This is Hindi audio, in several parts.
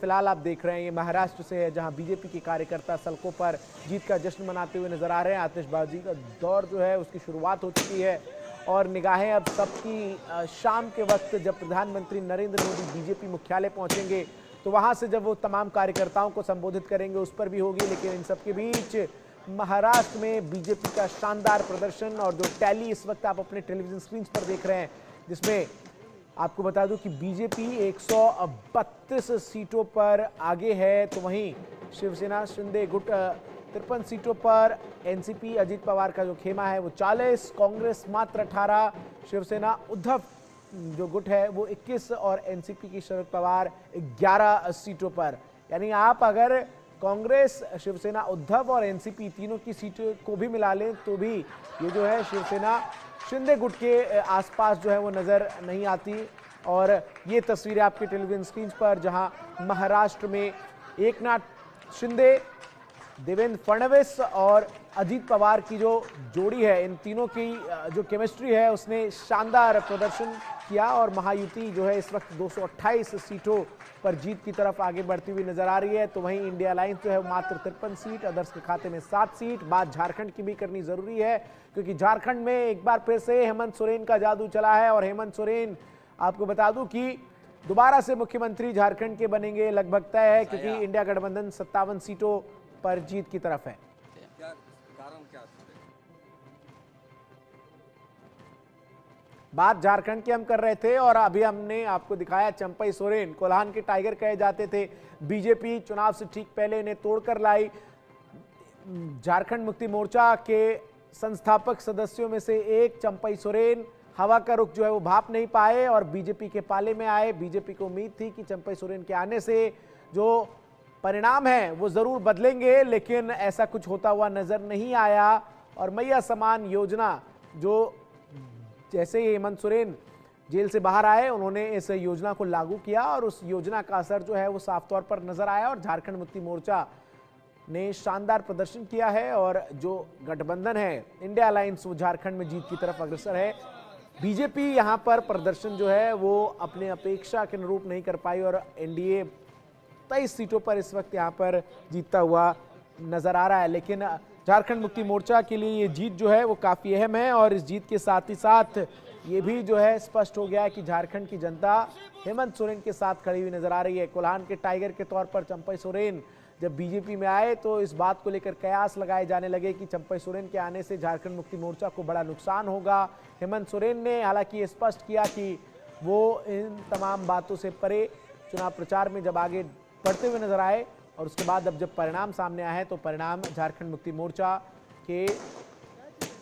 फिलहाल आप देख रहे हैं ये महाराष्ट्र से है, जहां बीजेपी के कार्यकर्ता सड़कों पर जीत का जश्न मनाते हुए नजर आ रहे हैं। आतिशबाजी का दौर जो है उसकी शुरुआत हो चुकी है और निगाहें अब सबकी शाम के वक्त जब प्रधानमंत्री नरेंद्र मोदी बीजेपी मुख्यालय पहुंचेंगे तो वहां से जब वो तमाम कार्यकर्ताओं को संबोधित करेंगे उस पर भी होगी। लेकिन इन सबके बीच महाराष्ट्र में बीजेपी का शानदार प्रदर्शन और जो टैली इस वक्त आप अपने टेलीविजन स्क्रीन पर देख रहे हैं, जिसमें आपको बता दूं कि बीजेपी 132 सीटों पर आगे है, तो वहीं शिवसेना शिंदे गुट 53 सीटों पर, एनसीपी अजीत पवार का जो खेमा है वो 40, कांग्रेस मात्र 18, शिवसेना उद्धव जो गुट है वो 21 और एनसीपी की शरद पवार 11 सीटों पर। यानी आप अगर कांग्रेस, शिवसेना उद्धव और एनसीपी तीनों की सीटों को भी मिला लें तो भी ये जो है शिवसेना शिंदे गुट के आसपास जो है वो नजर नहीं आती। और ये तस्वीरें आपके टेलीविजन स्क्रीन पर, जहां महाराष्ट्र में एकनाथ शिंदे, देवेंद्र फडणवीस और अजीत पवार की जो जोड़ी है, इन तीनों की जो केमिस्ट्री है उसने शानदार प्रदर्शन किया और महायुति जो है इस वक्त 228 सीटों पर जीत की तरफ आगे बढ़ती हुई नजर आ रही है। तो वहीं इंडिया अलायंस जो है मात्र 53 सीट, अदर्स के खाते में 7 सीट। बात झारखंड की भी करनी जरूरी है क्योंकि झारखंड में एक बार फिर से हेमंत सोरेन का जादू चला है और हेमंत सोरेन, आपको बता दूं कि दोबारा से मुख्यमंत्री झारखंड के बनेंगे, लगभग तय है, क्योंकि इंडिया गठबंधन 57 सीटों पर जीत की तरफ है। बात झारखंड की हम कर रहे थे और अभी हमने आपको दिखाया चंपई सोरेन, कोल्हान के टाइगर कहे जाते थे। बीजेपी चुनाव से ठीक पहले इन्हें तोड़कर लाई। झारखंड मुक्ति मोर्चा के संस्थापक सदस्यों में से एक चंपई सोरेन हवा का रुख जो है वो भाप नहीं पाए और बीजेपी के पाले में आए। बीजेपी को उम्मीद थी कि चंपई सोरेन के आने से जो परिणाम है वो जरूर बदलेंगे, लेकिन ऐसा कुछ होता हुआ नजर नहीं आया। और मैया समान योजना, जो जैसे ही हेमंत सोरेन जेल से बाहर आए उन्होंने इस योजना को लागू किया और उस योजना का असर जो है वो साफ तौर पर नजर आया और झारखंड मुक्ति मोर्चा ने शानदार प्रदर्शन किया है और जो गठबंधन है इंडिया अलायंस वो झारखंड में जीत की तरफ अग्रसर है। बीजेपी यहां पर प्रदर्शन जो है वो अपने अपेक्षा के अनुरूप नहीं कर पाई और एनडीए 23 सीटों पर इस वक्त यहां पर जीतता हुआ नजर आ रहा है। लेकिन झारखंड मुक्ति मोर्चा के लिए ये जीत जो है वो काफी अहम है और इस जीत के साथ ही साथ ये भी जो है स्पष्ट हो गया है कि झारखंड की जनता हेमंत सोरेन के साथ खड़ी हुई नजर आ रही है। कोल्हान के टाइगर के तौर पर चंपई सोरेन जब बीजेपी में आए तो इस बात को लेकर कयास लगाए जाने लगे कि चंपई सोरेन के आने से झारखंड मुक्ति मोर्चा को बड़ा नुकसान होगा। हेमंत सोरेन ने हालांकि स्पष्ट किया कि वो इन तमाम बातों से परे चुनाव प्रचार में जब आगे बढ़ते हुए नजर आए और उसके बाद अब जब परिणाम सामने आए हैं तो परिणाम झारखंड मुक्ति मोर्चा के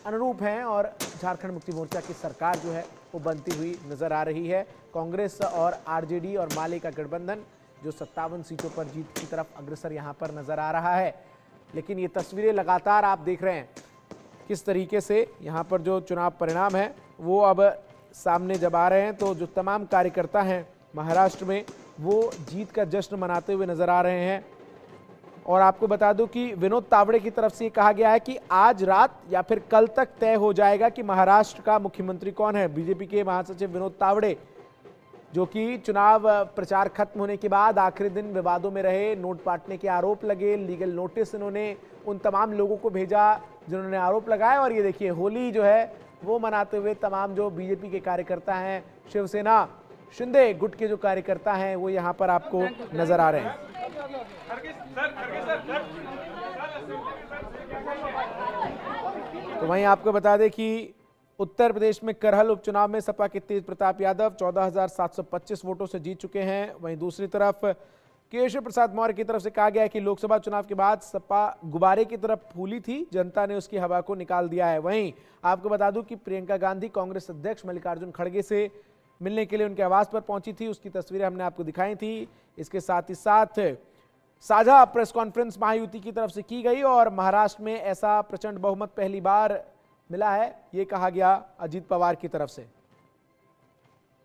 अनुरूप हैं और झारखंड मुक्ति मोर्चा की सरकार जो है वो बनती हुई नजर आ रही है। कांग्रेस और आरजेडी और माले का गठबंधन जो 57 सीटों पर जीत की तरफ अग्रसर यहां पर नजर आ रहा है। लेकिन ये तस्वीरें लगातार आप देख रहे हैं किस तरीके से यहां पर जो चुनाव परिणाम है वो अब सामने जब आ रहे हैं तो जो तमाम कार्यकर्ता हैं महाराष्ट्र में वो जीत का जश्न मनाते हुए नजर आ रहे हैं। और आपको बता दूं कि विनोद तावड़े की तरफ से ये कहा गया है कि आज रात या फिर कल तक तय हो जाएगा कि महाराष्ट्र का मुख्यमंत्री कौन है। बीजेपी के महासचिव विनोद तावड़े, जो कि चुनाव प्रचार खत्म होने के बाद आखिरी दिन विवादों में रहे, नोट बांटने के आरोप लगे, लीगल नोटिस इन्होंने उन तमाम लोगों को भेजा जिन्होंने आरोप लगाए। और ये देखिए होली जो है वो मनाते हुए तमाम जो बीजेपी के कार्यकर्ता हैं, शिवसेना शिंदे गुट के जो कार्यकर्ता हैं वो यहाँ पर आपको नजर आ रहे हैं। तो वहीं आपको बता दें कि उत्तर प्रदेश में करहल उपचुनाव में सपा के तेज प्रताप यादव 14,725 वोटों से जीत चुके हैं। वहीं दूसरी तरफ केशव प्रसाद मौर्य की तरफ से कहा गया है कि लोकसभा चुनाव के बाद सपा गुब्बारे की तरफ फूली थी, जनता ने उसकी हवा को निकाल दिया है। वहीं आपको बता दूं कि प्रियंका गांधी कांग्रेस अध्यक्ष मल्लिकार्जुन खड़गे से मिलने के लिए उनके आवास पर पहुंची थी, उसकी तस्वीरें हमने आपको दिखाई थी। इसके साथ ही साथ साझा प्रेस कॉन्फ्रेंस महायुति की तरफ से की गई और महाराष्ट्र में ऐसा प्रचंड बहुमत पहली बार मिला है, ये कहा गया अजीत पवार की तरफ से।